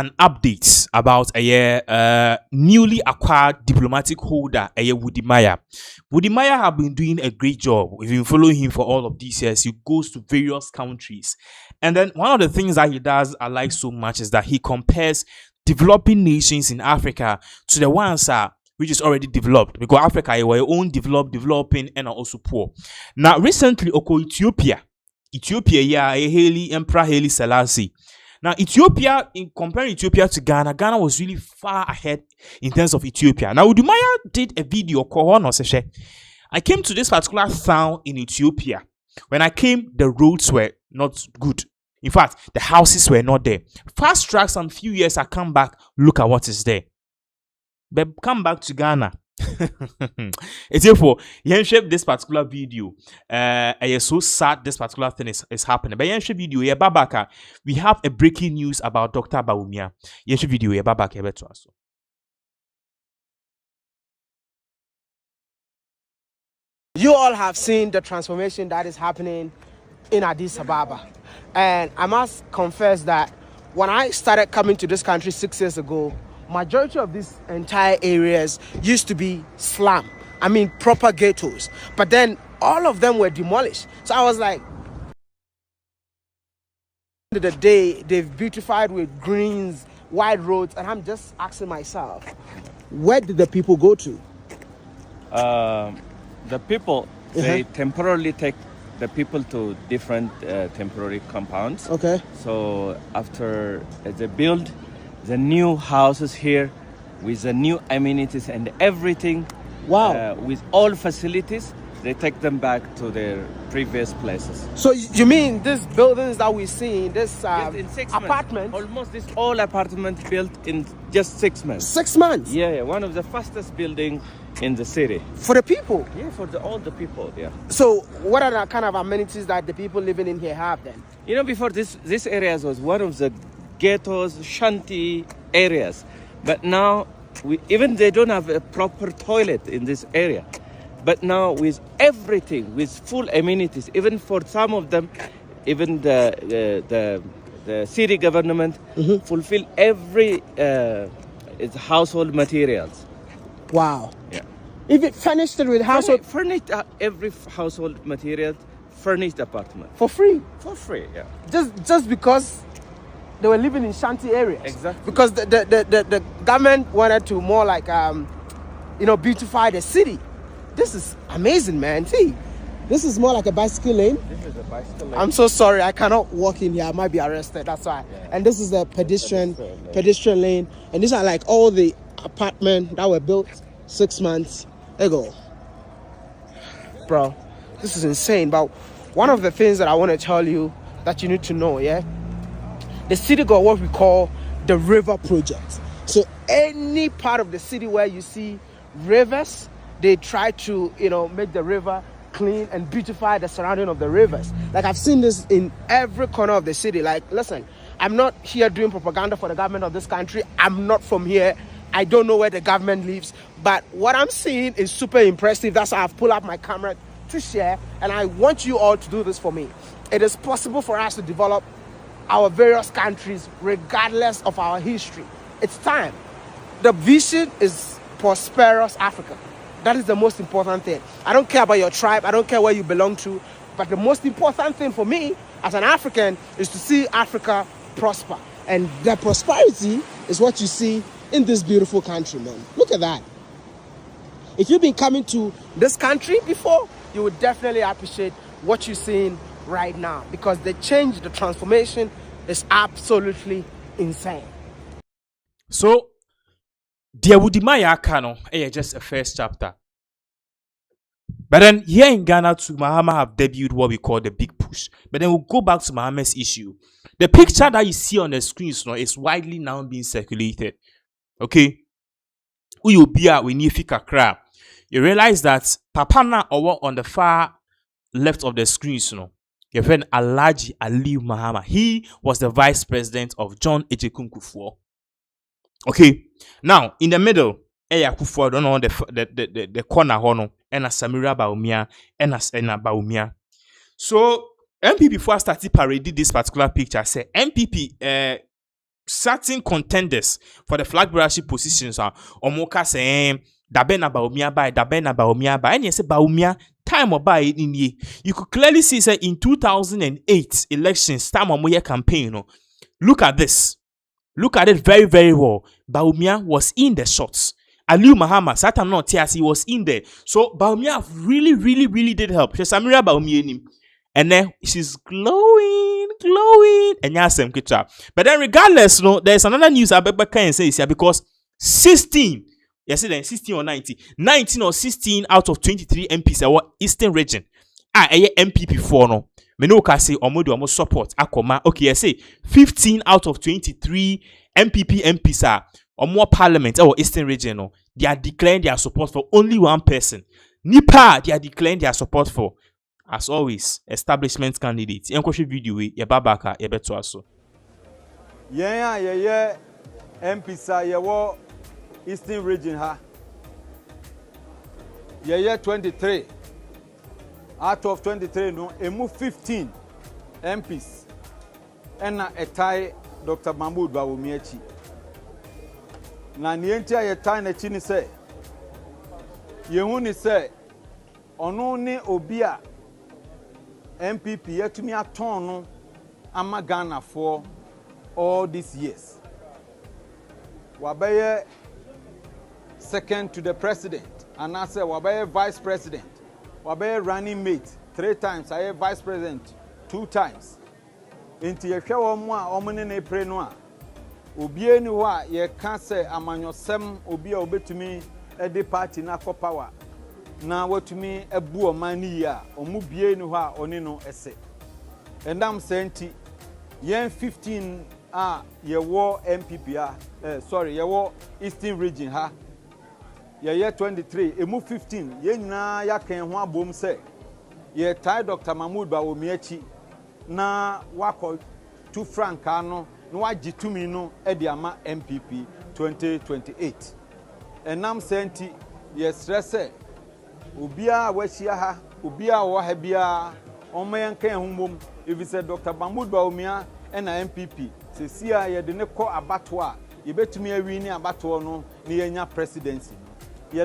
an update about a newly acquired diplomatic holder, Wode. Wode have been doing a great job. We've been following him for all of these years. He goes to various countries. And then one of the things that he does I like so much is that he compares developing nations in Africa to the ones which is already developed. Because Africa is our own developing, and are also poor. Now, recently, Ethiopia, Emperor Haile Selassie. Now, Ethiopia, in comparing Ethiopia to Ghana, Ghana was really far ahead in terms of Ethiopia. Now, Wode did a video called I came to this particular town in Ethiopia. When I came, the roads were not good. In fact, the houses were not there. Fast track some few years, I come back, look at what is there. But come back to Ghana. It's therefore you shape this particular video. It's so sad this particular thing is happening. But you shape video here, Babaka. We have a breaking news about Dr. Bawumia. You shape video here, Babaka. You all have seen the transformation that is happening in Addis Ababa, and I must confess that when I started coming to this country 6 years ago, majority of these entire areas used to be slum. I mean, proper ghettos. But then all of them were demolished. So I was like, at the end of the day, they've beautified with greens, wide roads, and I'm just asking myself, where did the people go to? The people, they temporarily take the people to different temporary compounds. Okay. So after they build the new houses here with the new amenities and everything, wow, with all facilities, they take them back to their previous places. So you mean these buildings that we see in this in 6 apartment? Months, almost this all apartment built in just 6 months. 6 months? Yeah, one of the fastest building in the city. For the people? Yeah, for all the people, yeah. So what are the kind of amenities that the people living in here have then? You know, before this areas was one of the ghettos, shanty areas. But now, even they don't have a proper toilet in this area. But now with everything, with full amenities, even for some of them, even the city government fulfill every household materials. Wow. Yeah. If it furnished it with household... Furnished every household material, furnished apartment. For free? For free, yeah. Just because they were living in shanty areas? Exactly. Because the government wanted to more like, beautify the city. This is amazing, man. See, this is more like a bicycle lane. This is a bicycle lane. I'm so sorry, I cannot walk in here. I might be arrested, that's why. Yeah. And this is the pedestrian lane. And these are like all the apartments that were built 6 months ago. Bro, this is insane. But one of the things that I want to tell you that you need to know, yeah? The city got what we call the river project. So any part of the city where you see rivers, they try to, make the river clean and beautify the surrounding of the rivers. Like I've seen this in every corner of the city. Like, listen, I'm not here doing propaganda for the government of this country. I'm not from here. I don't know where the government lives. But what I'm seeing is super impressive. That's why I've pulled out my camera to share. And I want you all to do this for me. It is possible for us to develop our various countries regardless of our history. It's time. The vision is prosperous Africa. That is the most important thing. I don't care about your tribe. I don't care where you belong to. But the most important thing for me as an African is to see Africa prosper. And the prosperity is what you see in this beautiful country, man. Look at that. If you've been coming to this country before, you would definitely appreciate what you're seeing right now. Because the change, the transformation is absolutely insane. So, dear Wode Kano, just a first chapter. But then here in Ghana too, Mahama have debuted what we call the big push. But then we'll go back to Mahama's issue. The picture that you see on the screen is widely now being circulated. Okay? You realize that Papana or on the far left of the screen, your friend Alhaji Aliyu Mahama, he was the vice president of John Kufuor. Okay, now in the middle, Kufuor don't know the corner hono, and Samira Bawumia, and Bawumia. So MPP before I started parading this particular picture, say MPP certain contenders for the flag bearership positions are omoka saying dabe na Baumia by dabe na Baumia by, and you say Baumia time or by in ye. You could clearly see say in 2008 elections time omoye campaign. No, look at this. Look at it very, very well. Baumia was in the shots. Aliu Mahama, Satan not TRC was in there. So Baumia really did help. She's Samira Baumia. And then she's glowing. And yasem kitcha. But then regardless, no, there's another news I can say here because 16, yes, then 16 or 19 or 16 out of 23 MPs are Eastern region. MPP 4 no. Menoka say omodo omo support akoma. Okay, I say 15 out of 23 MPs are omo parliament or Eastern region. No, they are declaring their support for only one person. Nipa, they are declaring their support for, as always, establishment candidates. Enkoshi video we ye babaka ye beto aso. Yeah, MPs are ye Eastern region ha. Yeah, 23. Out of 23, no, a move 15 MPs. And a tie Dr. Mahmoud Bawumiechi. Na nientia ye tie na chini se. Yehuni se. Ono ni obia MPP yetumi aton no ama Ghana for all these years. Wabaye second to the president. And I say wabaye vice president. Wabe running mate 3 times, I vice president 2 times. Inti ye hwe omo a omo ne na pre no a obie ni ho a ye ka se amanyosem obi a obetumi e de party na for power na watumi ebu omani ya omu bie ni ho a oni no ese. Endam senti yen 15 a ye wo MPP ye wo Eastern region ha. Ye 23, emu 15, ye nyina ya ken ho abom se. Ye tie Dr. Mahmoud Bawumiechi na wako 2 franka no na wagitumi no e de ama MPP 2028. Enam senti ye stress obia wahia ha, obia wo ha bia omayen kan humbom if say Dr. Mahmoud Bawumia e na MPP. Se sia ye de ne ko abato a ye betumi awi ni abato no na ye nya presidency. So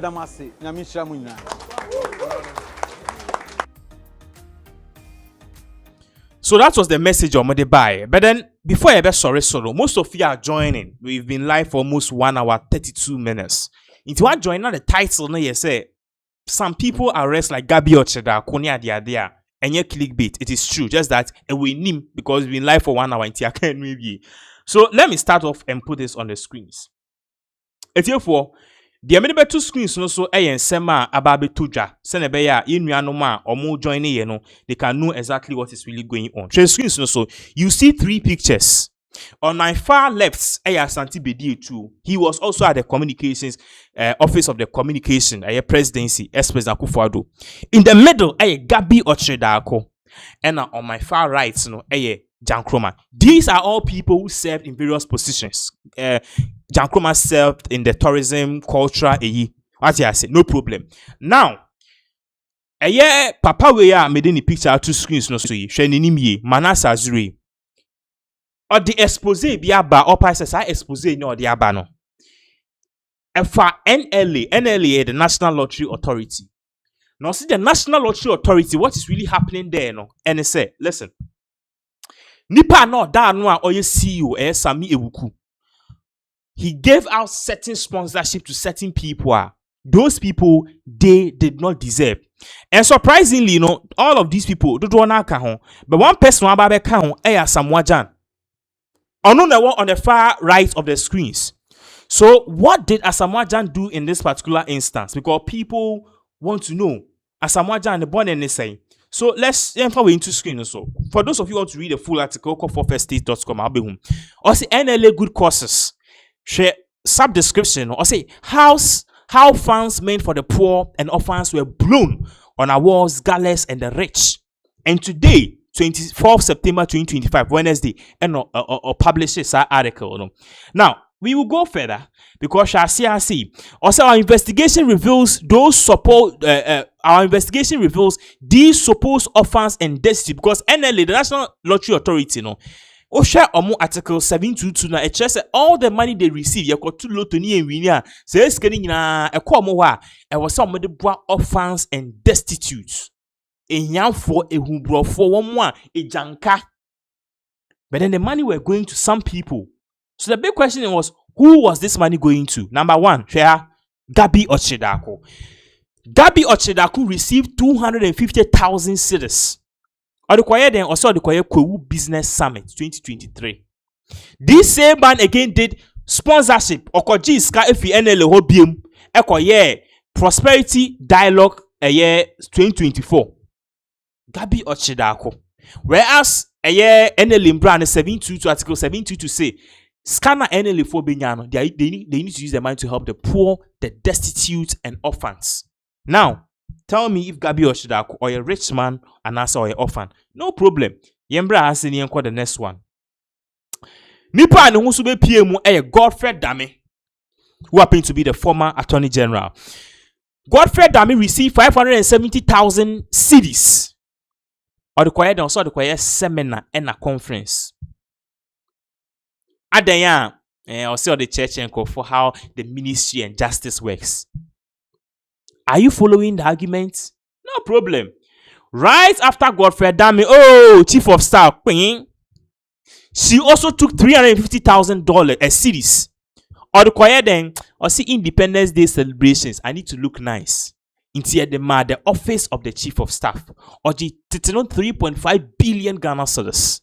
that was the message on the buy. But then before I ever sorry solo, most of you are joining. We've been live for almost 1 hour 32 minutes. If you want to join now the title, no, you say some people arrest like Gabi Ocheda, Konya dia and you clickbait. It is true, just that we name because we've been live for 1 hour until I can't maybe. So let me start off and put this on the screens. It's here for the many 2 screens no so sema ababe tuja sene be ya yenuanom a omo join ye no they can know exactly what is really going on. Share screens no so you see 3 pictures. On my far left Santi Bedi too. He was also at the communications office of the communication presidency President Akufo-Addo. In the middle Gabi Ochedako. And on my far right no Nkrumah. These are all people who served in various positions. Nkrumah served in the tourism, culture, what I say, no problem. Now, Papa we are made in the picture 2 screens no so ye. Sheninimye, Manasa Azuri. Or the expose biaba or passes I expose no the abano. And for NLA, the National Lottery Authority. Now see the National Lottery Authority, what is really happening there no? And they say, listen. Nipa no da no a oye CEO Sami Ewuku. He gave out certain sponsorship to certain people. Those people they did not deserve. And surprisingly, you know, all of these people don't want to but one person ababe kan Asamoah on the far right of the screens. So what did Asamoah do in this particular instance? Because people want to know Asamoah the born and they say. So let's enter into screen also. For those of you who want to read the full article, go for firststate.com. I'll be home. Or say NLA good courses. Share sub-description. Or say how funds meant for the poor and orphans were blown on awards, galas, and the rich. And today, 24th September 2025, Wednesday, and publish this article. Now, we will go further because also our investigation reveals these supposed orphans and destitute because NLA, the National Lottery Authority, share article 722 na it says all the money they receive you got too low to ni enwinia say scanning na e kwa omo ha e was some de boa orphans and destitute enyamfo ehubrofo womo a ejanka. But then the money were going to some people. So the big question was, who was this money going to? Number one, Gabi Ochedako. Gabi Ochedako received 250,000 cedis. Odukoye then also Odukoye Kwewu Business Summit 2023. This same man again did sponsorship. Okoji iska efi NLA ho biem. Ekoye Prosperity Dialogue 2024. Gabi Ochedako. Whereas NLA brand 722 article 722 say scanner NLA for Benyano, they need to use their money to help the poor, the destitute, and orphans. Now, tell me if Gabi Ochedako or a rich man and also or an orphan. No problem. Yembra has the next one. Nipa and Husube PM Godfrey Dame, who happened to be the former Attorney General. Godfrey Dame received 570,000 cedis. Or the choir also the choir seminar and a conference. Adaya, also the church and for how the ministry and justice works. Are you following the argument? No problem. Right after Godfrey Dame, chief of staff, she also took $350,000 as cedis. Or the choir then, or see Independence Day celebrations. I need to look nice. Into the office of the chief of staff, or the 3.5 billion Ghana cedis.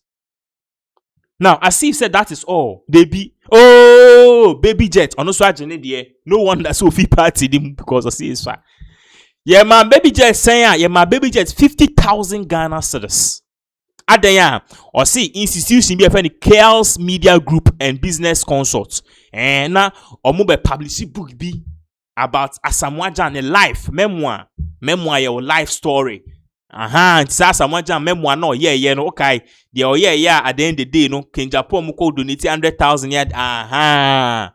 Now, Asif said that is all. Baby jet. No wonder Sophie party because of this. Yeah, my baby jet saying, yeah, my baby jet 50,000 Ghana cedis. Adaya, or see institution be a Chaos Media Group and Business Consults. And now, or mobile publishing book be about Asamoah Gyan, a life memoir your life story. It's Asamoah Gyan memoir no no okay. The at the end of the day no King Japan mo donate 100,000 and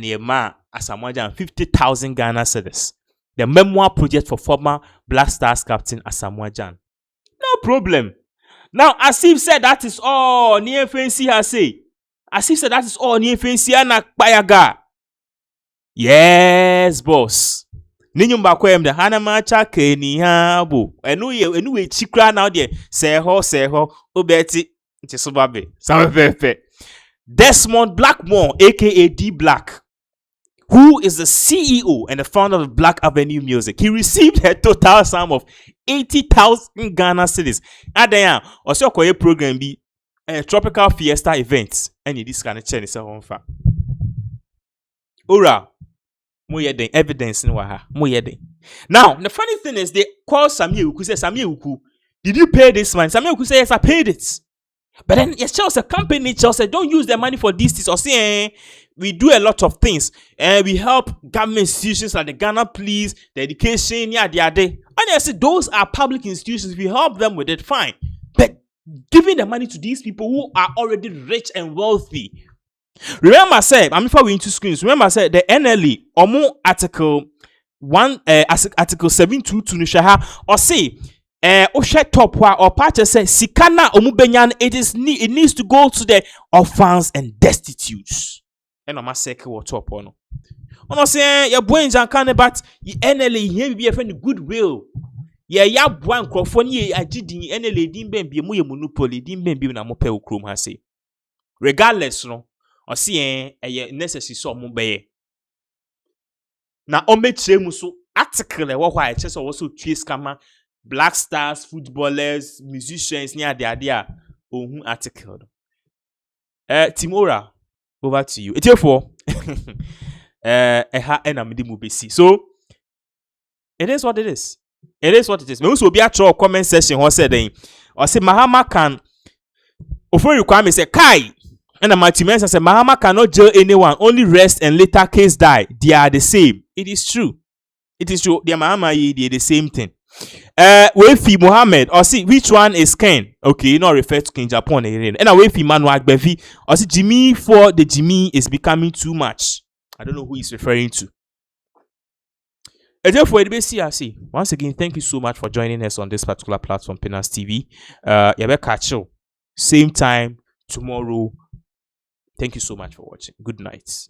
the man Asamoah Gyan 50,000 Ghana cedis. The memoir project for former Black Stars captain Asamoah Gyan. No problem. Now Asif said that is all near fancy has say. Asif said that is all near fancy and Bayaga. Yes, boss. Ninyumba kwem de hanamacha keni habo. Enu we chikra now there. Seho obeti ntisobabe. Samepepe. Desmond Blackmore, aka D Black, who is the CEO and the founder of Black Avenue Music. He received a total sum of 80,000 Ghana cedis. Adaya, also koye program be a tropical fiesta event. And this kind of chain is a fa. Ora. Evidence in Waha. Now, the funny thing is, they call Samir Uku, say, Samir Uku, did you pay this man? Samir Uku say, yes, I paid it. But then, yes, a company, Chelsea, don't use their money for this, or say, we do a lot of things. And we help government institutions like the Ghana Police, the education, And I say, those are public institutions. We help them with it, fine. But giving the money to these people who are already rich and wealthy. Remember, I said, before we into screens, remember, I said the NLE, article 722 Nishaha, or say, top or part say, Sikana Omubenyan, it needs to go to the orphans and destitutes. And I'm a second or top on. I'm saying, your brains are kind of, but the NLE here be a friend of goodwill. Yeah, one crofony, I did the NLE dimbe be a monopoly, dimbe be na mope ukrum has say. Regardless, no. Or see a necessary so mobile. Now, on muso article why just also trace camera, Black Stars, footballers, musicians near the idea. Article. Timora, over to you. It's your for so it is what it is. It is what it is. We also be at your comment section or said or say Mahama can offer requirements say Kai. And the Martimensa said, Mahama cannot jail anyone, only rest and later case die. They are the same. It is true. It is true. They are Mahama, they are the same thing. Wefi Mohammed, or see which one is Ken? Okay, you not refer to King Japan. And Wefi Manuel Bevi, or see Jimmy for the Jimmy is becoming too much. I don't know who he's referring to. And therefore, once again, thank you so much for joining us on this particular platform, Pinaxtv. Catch you same time tomorrow. Thank you so much for watching. Good night.